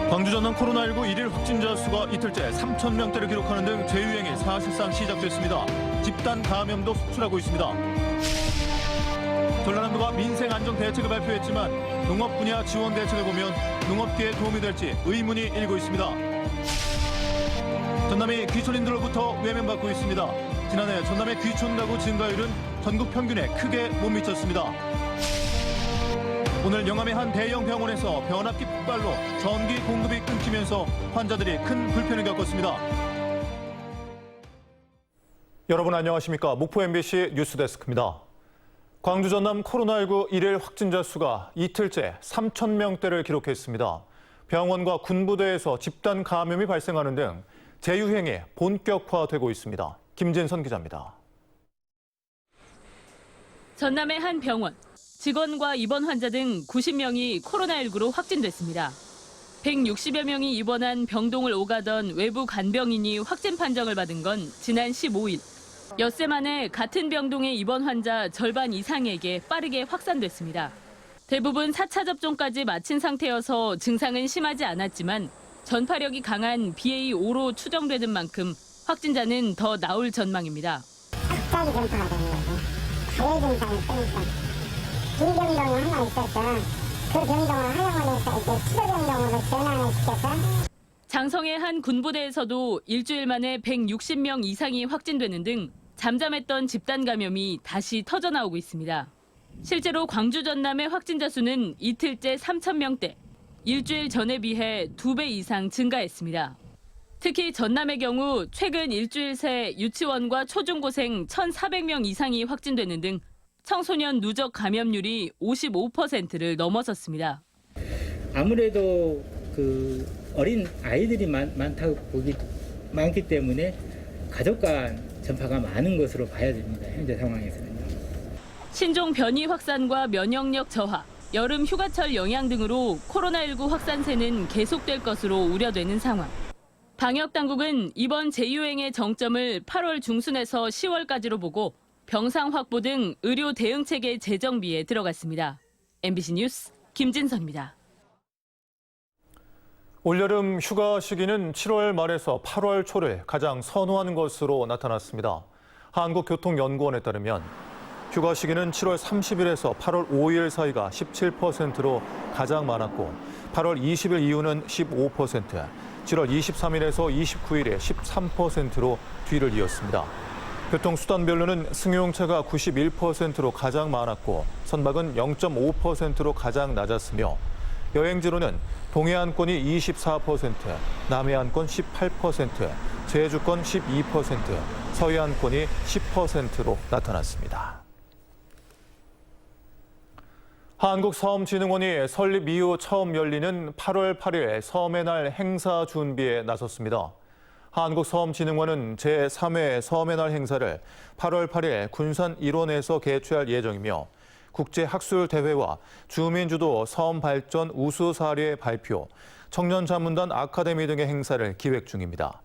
광주 전남 코로나19 일일 확진자 수가 이틀째 3,000명대를 기록하는 등 재유행이 사실상 시작됐습니다. 집단 감염도 속출하고 있습니다. 전라남도가 민생 안정 대책을 발표했지만 농업 분야 지원 대책을 보면 농업계에 도움이 될지 의문이 일고 있습니다. 전남이 귀촌인들로부터 외면받고 있습니다. 지난해 전남의 귀촌 가구 증가율은 전국 평균에 크게 못 미쳤습니다. 오늘 영암의 한 대형 병원에서 변압기 폭발로 전기 공급이 끊기면서 환자들이 큰 불편을 겪었습니다. 여러분 안녕하십니까? 목포 MBC 뉴스데스크입니다. 광주 전남 코로나19 일일 확진자 수가 이틀째 3,000명대를 기록했습니다. 병원과 군부대에서 집단 감염이 발생하는 등 재유행이 본격화되고 있습니다. 김진선 기자입니다. 전남의 한 병원. 직원과 입원 환자 등 90명이 코로나19로 확진됐습니다. 160여 명이 입원한 병동을 오가던 외부 간병인이 확진 판정을 받은 건 지난 15일. 엿새 만에 같은 병동의 입원 환자 절반 이상에게 빠르게 확산됐습니다. 대부분 4차 접종까지 마친 상태여서 증상은 심하지 않았지만 전파력이 강한 BA5로 추정되는 만큼 확진자는 더 나올 전망입니다. 갑자기 전파가 되는 거죠. 가열 증상을 빼니까. 빈병동이 하나 있어서 그 병동을 하영원에서 이제 치료병동으로 전환을 시켜서 장성의 한 군부대에서도 일주일 만에 160명 이상이 확진되는 등 잠잠했던 집단 감염이 다시 터져나오고 있습니다. 실제로 광주 전남의 확진자 수는 이틀째 3,000명대, 일주일 전에 비해 2배 이상 증가했습니다. 특히 전남의 경우 최근 일주일 새 유치원과 초중고생 1,400명 이상이 확진되는 등 청소년 누적 감염률이 55%를 넘어섰습니다. 아무래도 그 어린 아이들이 많기 때문에 가족 간 전파가 많은 것으로 봐야 됩니다. 현재 상황에서는요. 신종 변이 확산과 면역력 저하, 여름 휴가철 영향 등으로 코로나19 확산세는 계속될 것으로 우려되는 상황. 방역 당국은 이번 재유행의 정점을 8월 중순에서 10월까지로 보고 병상 확보 등 의료 대응 체계 재정비에 들어갔습니다. MBC 뉴스 김진선입니다. 올여름 휴가 시기는 7월 말에서 8월 초를 가장 선호하는 것으로 나타났습니다. 한국교통연구원에 따르면 휴가 시기는 7월 30일에서 8월 5일 사이가 17%로 가장 많았고 8월 20일 이후는 15%, 7월 23일에서 29일에 13%로 뒤를 이었습니다. 교통수단별로는 승용차가 91%로 가장 많았고 선박은 0.5%로 가장 낮았으며 여행지로는 동해안권이 24%, 남해안권 18%, 제주권 12%, 서해안권이 10%로 나타났습니다. 한국섬진흥원이 설립 이후 처음 열리는 8월 8일 섬의 날 행사 준비에 나섰습니다. 한국섬진흥원은 제3회 섬의 날 행사를 8월 8일 군산 일원에서 개최할 예정이며 국제학술대회와 주민주도 섬발전 우수 사례 발표, 청년자문단 아카데미 등의 행사를 기획 중입니다.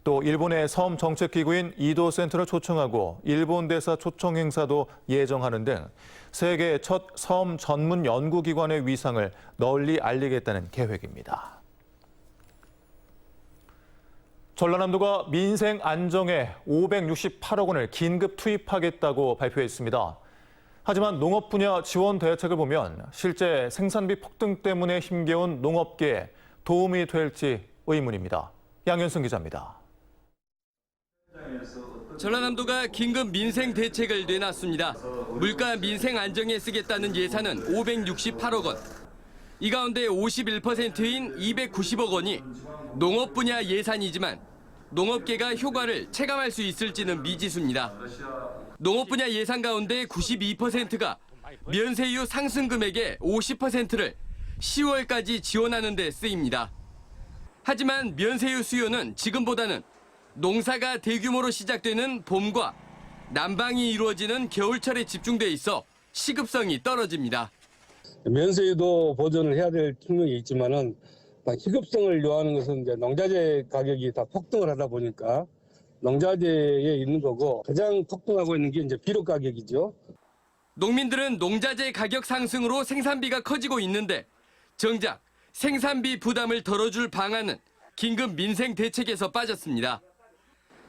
또 일본의 섬정책기구인 이도센터를 초청하고 일본 대사 초청 행사도 예정하는 등 세계 첫 섬 전문 연구기관의 위상을 널리 알리겠다는 계획입니다. 전라남도가 민생 안정에 568억 원을 긴급 투입하겠다고 발표했습니다. 하지만 농업 분야 지원 대책을 보면 실제 생산비 폭등 때문에 힘겨운 농업계에 도움이 될지 의문입니다. 양현승 기자입니다. 전라남도가 긴급 민생 대책을 내놨습니다. 물가 민생 안정에 쓰겠다는 예산은 568억 원. 이 가운데 51%인 290억 원이 농업 분야 예산이지만 농업계가 효과를 체감할 수 있을지는 미지수입니다. 농업 분야 예산 가운데 92%가 면세유 상승 금액의 50%를 10월까지 지원하는 데 쓰입니다. 하지만 면세유 수요는 지금보다는 농사가 대규모로 시작되는 봄과 난방이 이루어지는 겨울철에 집중돼 있어 시급성이 떨어집니다. 면세유도 보존을 해야 될 측면이 있지만은 시급성을 요하는 것은 이제 농자재 가격이 다 폭등을 하다 보니까 농자재에 있는 거고 가장 폭등하고 있는 게 이제 비료 가격이죠. 농민들은 농자재 가격 상승으로 생산비가 커지고 있는데 정작 생산비 부담을 덜어줄 방안은 긴급 민생 대책에서 빠졌습니다.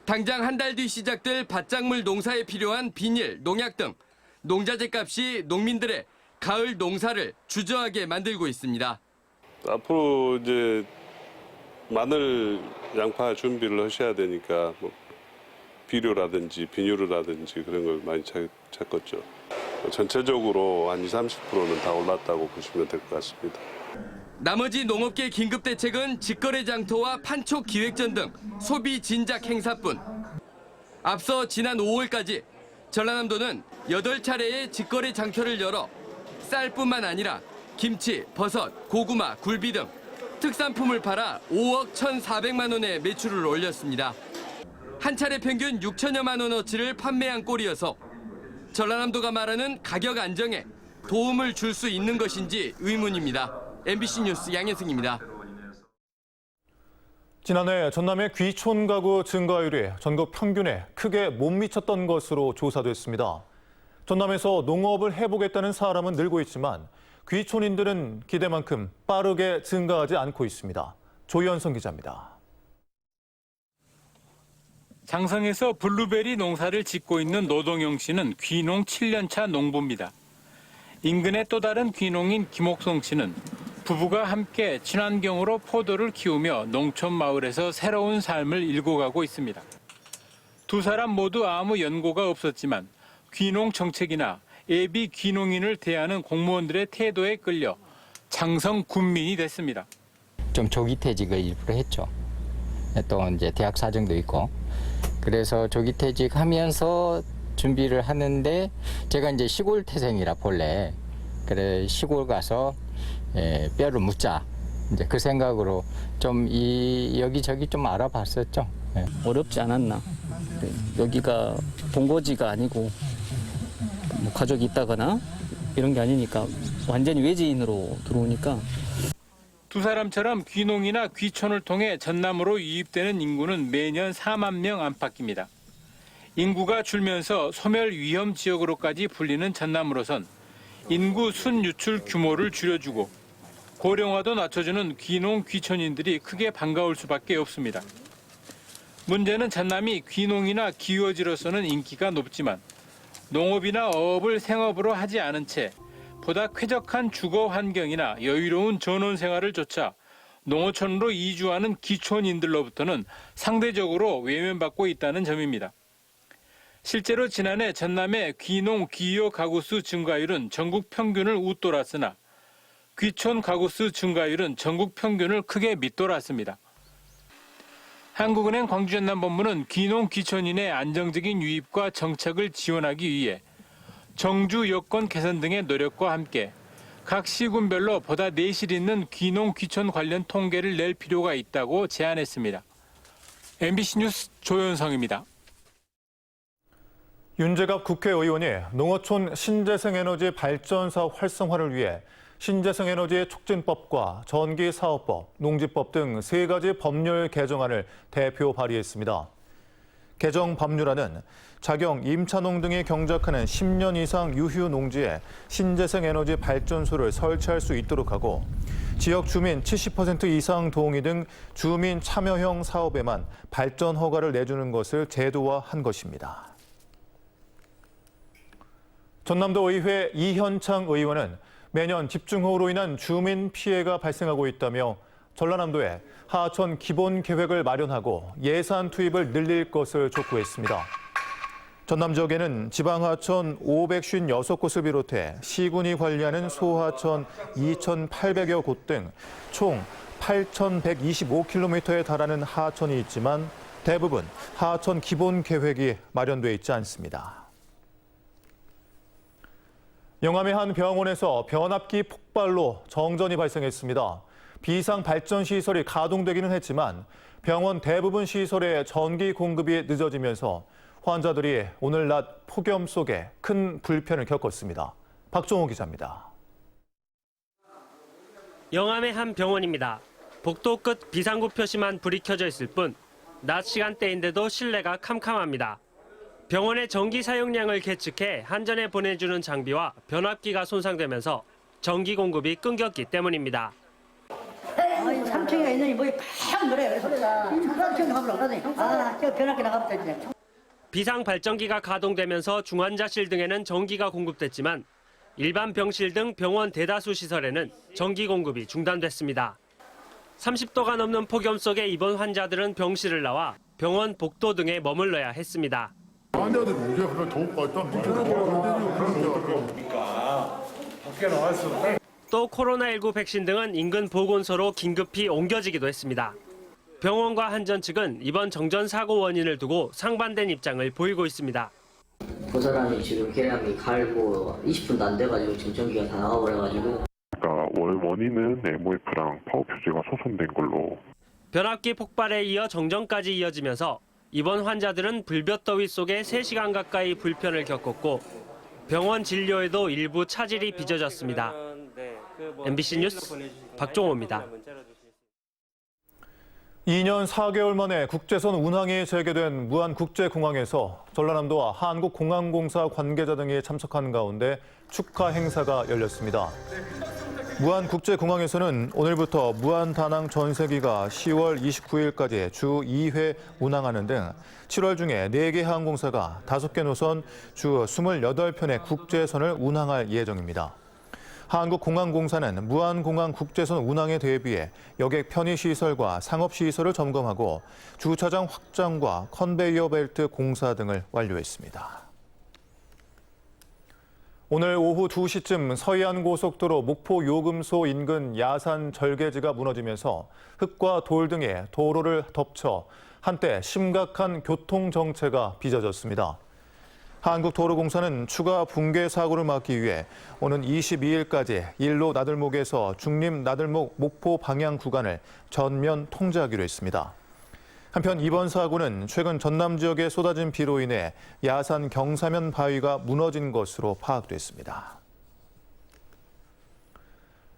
당장 한 달 뒤 시작될 밭작물 농사에 필요한 비닐, 농약 등 농자재 값이 농민들의 가을 농사를 주저하게 만들고 있습니다. 앞으로 이제 마늘, 양파 준비를 하셔야 되니까 뭐 비료라든지 비닐이라든지 그런 걸 많이 찾겠죠. 전체적으로 한 20-30%는 다 올랐다고 보시면 될 것 같습니다. 나머지 농업계 긴급 대책은 직거래 장터와 판촉 기획전 등 소비 진작 행사뿐. 앞서 지난 5월까지 전라남도는 8차례의 직거래 장터를 열어 쌀뿐만 아니라 김치, 버섯, 고구마, 굴비 등 특산품을 팔아 5억 1,400만 원의 매출을 올렸습니다. 한 차례 평균 6천여만 원어치를 판매한 꼴이어서 전라남도가 말하는 가격 안정에 도움을 줄 수 있는 것인지 의문입니다. MBC 뉴스 양현승입니다. 지난해 전남의 귀촌 가구 증가율이 전국 평균에 크게 못 미쳤던 것으로 조사됐습니다. 전남에서 농업을 해보겠다는 사람은 늘고 있지만 귀촌인들은 기대만큼 빠르게 증가하지 않고 있습니다. 조현성 기자입니다. 장성에서 블루베리 농사를 짓고 있는 노동영 씨는 귀농 7년차 농부입니다. 인근의 또 다른 귀농인 김옥성 씨는 부부가 함께 친환경으로 포도를 키우며 농촌 마을에서 새로운 삶을 일궈가고 있습니다. 두 사람 모두 아무 연고가 없었지만 귀농 정책이나 예비 귀농인을 대하는 공무원들의 태도에 끌려 장성 군민이 됐습니다. 좀 조기 퇴직을 일부러 했죠. 또 이제 대학 사정도 있고. 그래서 조기 퇴직하면서 준비를 하는데 제가 이제 시골 태생이라 본래 그래 시골 가서 뼈를 묻자 이제 그 생각으로 좀 여기저기 좀 알아봤었죠. 어렵지 않았나. 여기가 본거지가 아니고 뭐 가족이 있다거나 이런 게 아니니까 완전히 외지인으로 들어오니까. 두 사람처럼 귀농이나 귀촌을 통해 전남으로 유입되는 인구는 매년 4만 명 안팎입니다. 인구가 줄면서 소멸 위험 지역으로까지 불리는 전남으로선 인구 순유출 규모를 줄여주고 고령화도 낮춰주는 귀농 귀촌인들이 크게 반가울 수밖에 없습니다. 문제는 전남이 귀농이나 기후지로서는 인기가 높지만 농업이나 어업을 생업으로 하지 않은 채 보다 쾌적한 주거 환경이나 여유로운 전원 생활을 좇아 농어촌으로 이주하는 귀촌인들로부터는 상대적으로 외면받고 있다는 점입니다. 실제로 지난해 전남의 귀농 귀여 가구수 증가율은 전국 평균을 웃돌았으나 귀촌 가구수 증가율은 전국 평균을 크게 밑돌았습니다. 한국은행 광주전남본부는 귀농 귀촌인의 안정적인 유입과 정착을 지원하기 위해 정주 여건 개선 등의 노력과 함께 각 시군별로 보다 내실 있는 귀농 귀촌 관련 통계를 낼 필요가 있다고 제안했습니다. MBC 뉴스 조현성입니다. 윤재갑 국회의원이 농어촌 신재생에너지 발전 사업 활성화를 위해 신재생에너지 촉진법과 전기사업법, 농지법 등 3가지 법률 개정안을 대표 발의했습니다. 개정 법률안은 자경, 임차농 등이 경작하는 10년 이상 유휴 농지에 신재생에너지 발전소를 설치할 수 있도록 하고 지역 주민 70% 이상 동의 등 주민 참여형 사업에만 발전 허가를 내주는 것을 제도화한 것입니다. 전남도 의회 이현창 의원은 매년 집중호우로 인한 주민 피해가 발생하고 있다며 전라남도에 하천 기본 계획을 마련하고 예산 투입을 늘릴 것을 촉구했습니다. 전남 지역에는 지방하천 556곳을 비롯해 시군이 관리하는 소하천 2,800여 곳 등 총 8,125km에 달하는 하천이 있지만 대부분 하천 기본 계획이 마련돼 있지 않습니다. 영암의 한 병원에서 변압기 폭발로 정전이 발생했습니다. 비상 발전 시설이 가동되기는 했지만 병원 대부분 시설의 전기 공급이 늦어지면서 환자들이 오늘 낮 폭염 속에 큰 불편을 겪었습니다. 박종호 기자입니다. 영암의 한 병원입니다. 복도 끝 비상구 표시만 불이 켜져 있을 뿐 낮 시간대인데도 실내가 캄캄합니다. 병원의 전기 사용량을 계측해 한전에 보내주는 장비와 변압기가 손상되면서 전기 공급이 끊겼기 때문입니다. 남청이가 있느니 뭐팍 노래. 그래서 남청이 나가보라 그러더니 저 변학기 나가보자. 비상 발전기가 가동되면서 중환자실 등에는 전기가 공급됐지만 일반 병실 등 병원 대다수 시설에는 전기 공급이 중단됐습니다. 30도가 넘는 폭염 속에 입원 환자들은 병실을 나와 병원 복도 등에 머물러야 했습니다. 환자들이 언제 그걸 더울 것 같다. 그러니까 밖에 나왔어. 또 코로나19 백신 등은 인근 보건소로 긴급히 옮겨지기도 했습니다. 병원과 한전 측은 이번 정전 사고 원인을 두고 상반된 입장을 보이고 있습니다. 그 사람이 지금 계량이 갈고 20분도 안 돼가지고 지금 전기가 다 나와버려가지고. 그러니까 원인은 MOF랑 파워 퓨즈가 소선된 걸로. 변압기 폭발에 이어 정전까지 이어지면서 입원 환자들은 불볕더위 속에 3시간 가까이 불편을 겪었고 병원 진료에도 일부 차질이 빚어졌습니다. MBC 뉴스 박종호입니다. 2년 4개월 만에 국제선 운항이 재개된 무안국제공항에서 전라남도와 한국공항공사 관계자 등이 참석한 가운데 축하 행사가 열렸습니다. 무안국제공항에서는 오늘부터 무안다낭 전세기가 10월 29일까지 주 2회 운항하는 등 7월 중에 4개 항공사가 5개 노선 주 28편의 국제선을 운항할 예정입니다. 한국공항공사는 무안공항 국제선 운항에 대비해 여객 편의시설과 상업시설을 점검하고 주차장 확장과 컨베이어 벨트 공사 등을 완료했습니다. 오늘 오후 2시쯤 서해안고속도로 목포 요금소 인근 야산 절개지가 무너지면서 흙과 돌 등의 도로를 덮쳐 한때 심각한 교통정체가 빚어졌습니다. 한국도로공사는 추가 붕괴 사고를 막기 위해 오는 22일까지 일로 나들목에서 중림 나들목 목포 방향 구간을 전면 통제하기로 했습니다. 한편 이번 사고는 최근 전남 지역에 쏟아진 비로 인해 야산 경사면 바위가 무너진 것으로 파악됐습니다.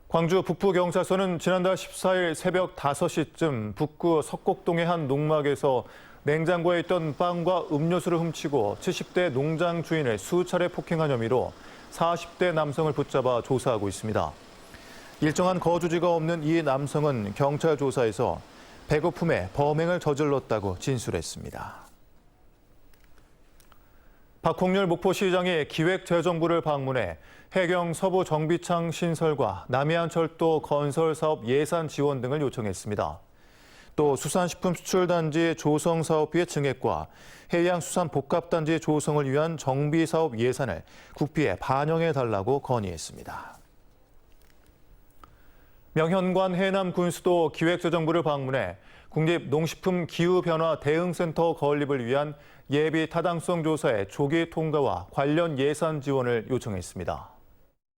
광주 북부경찰서는 지난달 14일 새벽 5시쯤 북구 석곡동의 한 농막에서 냉장고에 있던 빵과 음료수를 훔치고 70대 농장 주인을 수차례 폭행한 혐의로 40대 남성을 붙잡아 조사하고 있습니다. 일정한 거주지가 없는 이 남성은 경찰 조사에서 배고픔에 범행을 저질렀다고 진술했습니다. 박홍렬 목포시장이 기획재정부를 방문해 해경 서부 정비창 신설과 남해안철도 건설 사업 예산 지원 등을 요청했습니다. 또 수산식품 수출단지 조성 사업비의 증액과 해양수산복합단지 조성을 위한 정비사업 예산을 국비에 반영해달라고 건의했습니다. 명현관 해남군수도 기획재정부를 방문해 국립농식품 기후변화 대응센터 건립을 위한 예비 타당성 조사의 조기 통과와 관련 예산 지원을 요청했습니다.